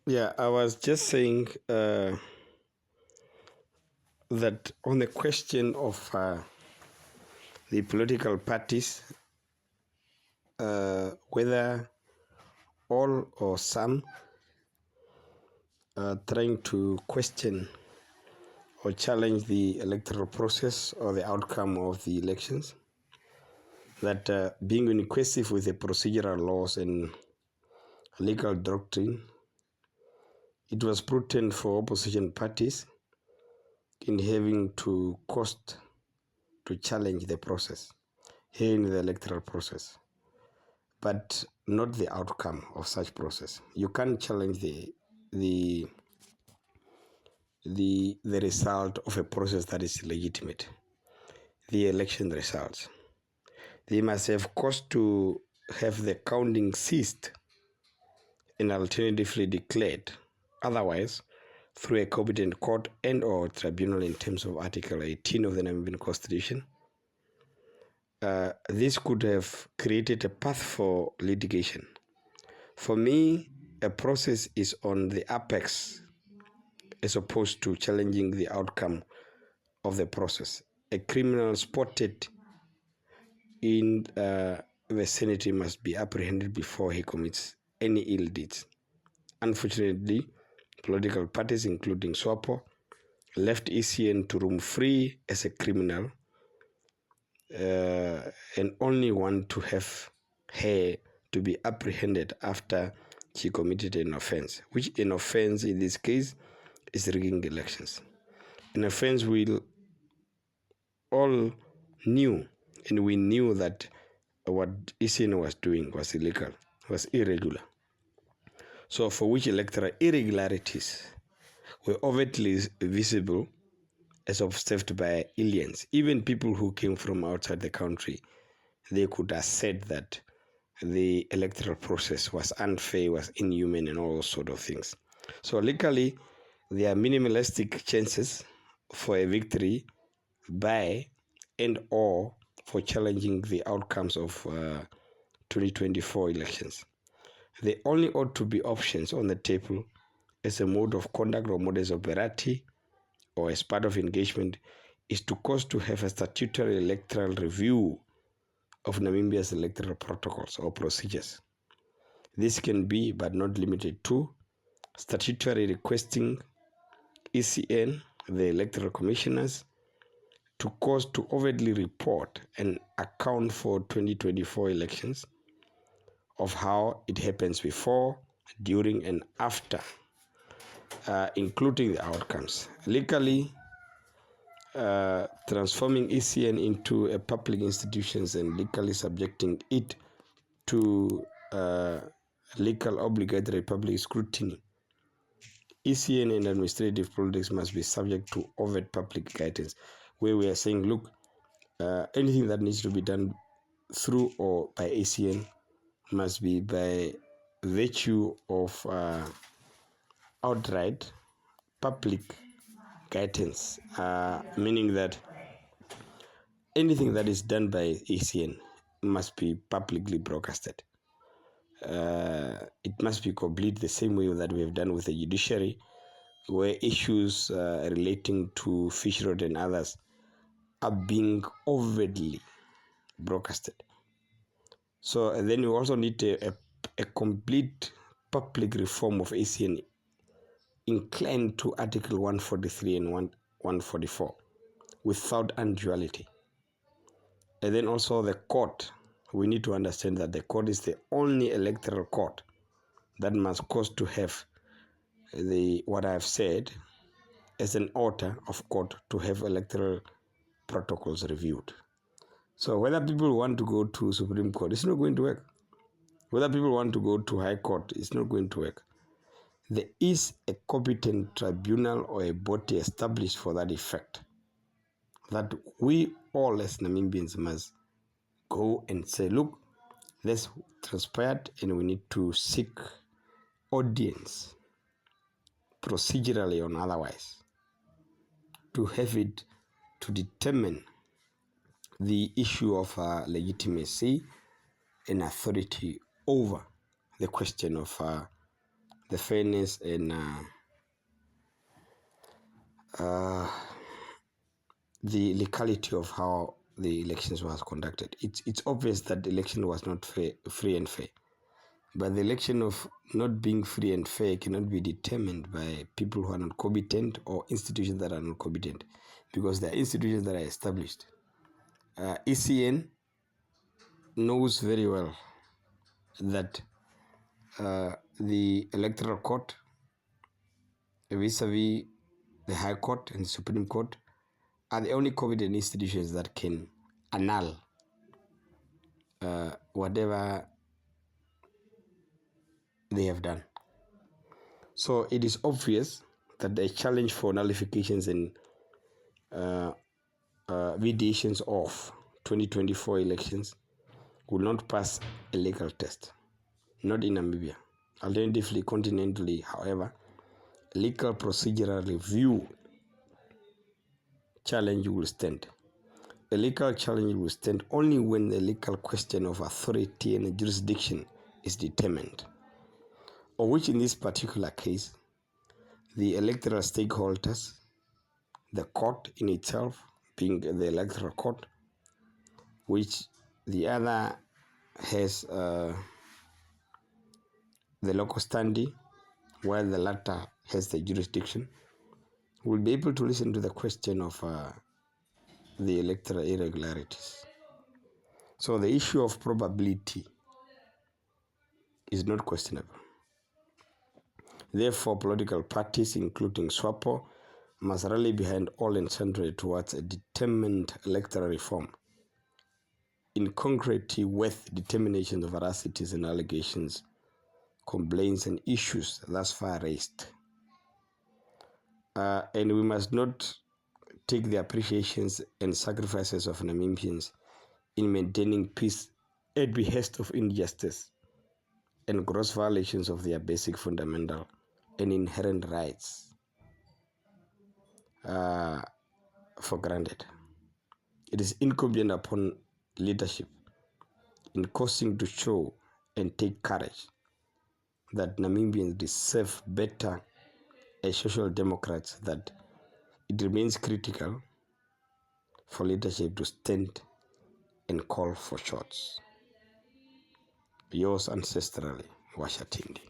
Yeah, I was just saying that on the question of the political parties, whether all or some are trying to question or challenge the electoral process or the outcome of the elections, that being inquisitive with the procedural laws and legal doctrine, it was prudent for opposition parties in having to cost to challenge the process here in the electoral process, but not the outcome of such process. You can't challenge the result of a process that is legitimate, the election results. They must have caused to have the counting ceased and alternatively declared, otherwise through a competent court and or tribunal in terms of Article 18 of the Namibian Constitution. This could have created a path for litigation. For me, a process is on the apex as opposed to challenging the outcome of the process. A criminal spotted in the vicinity must be apprehended before he commits any ill deeds. Unfortunately, political parties, including SWAPO, left ECN to roam free as a criminal and only want to have her to be apprehended after she committed an offense, which an offense in this case is rigging elections. An offense we all knew, and we knew that what ECN was doing was illegal, was irregular. So for which electoral irregularities were overtly visible as observed by aliens, even people who came from outside the country, they could assert that the electoral process was unfair, was inhuman, and all sort of things. So legally, there are minimalistic chances for a victory by and or for challenging the outcomes of 2024 elections. There only ought to be options on the table as a mode of conduct or modus operandi or as part of engagement is to cause to have a statutory electoral review of Namibia's electoral protocols or procedures. This can be, but not limited to, statutory requesting ECN, the electoral commissioners, to cause to overtly report and account for 2024 elections of how it happens before, during, and after, including the outcomes. Legally, transforming ECN into a public institution and legally subjecting it to legal obligatory public scrutiny. ECN and administrative politics must be subject to overt public guidance, where we are saying, look, anything that needs to be done through or by ECN must be by virtue of outright public guidance, meaning that anything that is done by ECN must be publicly broadcasted. It must be complete the same way that we have done with the judiciary, where issues relating to fish road and others are being overtly broadcasted. So and then we also need a complete public reform of ECN inclined to Article 143 and 144 without unduality. And then also the court, we need to understand that the court is the only electoral court that must cause to have what I have said as an order of court to have electoral protocols reviewed. So whether people want to go to Supreme Court, it's not going to work. Whether people want to go to High Court, it's not going to work. There is a competent tribunal or a body established for that effect that we all as Namibians must go and say, look, this transpired and we need to seek audience procedurally or otherwise to have it to determine the issue of legitimacy and authority over the question of the fairness and the legality of how the elections was conducted. It's obvious that the election was not free and fair. But the election of not being free and fair cannot be determined by people who are not competent or institutions that are not competent, because there are institutions that are established. ECN knows very well that the Electoral Court, vis-a-vis the High Court and the Supreme Court, are the only competent institutions that can annul whatever they have done. So it is obvious that the challenge for nullifications and vitiations of 2024 elections will not pass a legal test, not in Namibia. Alternatively, continentally, however, legal procedural review challenge will stand. A legal challenge will stand only when the legal question of authority and jurisdiction is determined, or which in this particular case, the electoral stakeholders, the court in itself, being the Electoral Court, which the other has the local standing, while the latter has the jurisdiction, will be able to listen to the question of the electoral irregularities. So the issue of probability is not questionable. Therefore, political parties, including SWAPO, must rally behind all and sundry towards a determined electoral reform in concrete with determination of veracities and allegations, complaints and issues thus far raised. And we must not take the appreciations and sacrifices of Namibians in maintaining peace at behest of injustice and gross violations of their basic fundamental and inherent rights for granted. It is incumbent upon leadership in causing to show and take courage that Namibians deserve better as social democrats, that it remains critical for leadership to stand and call for shots. Yours ancestrally, Washatindi.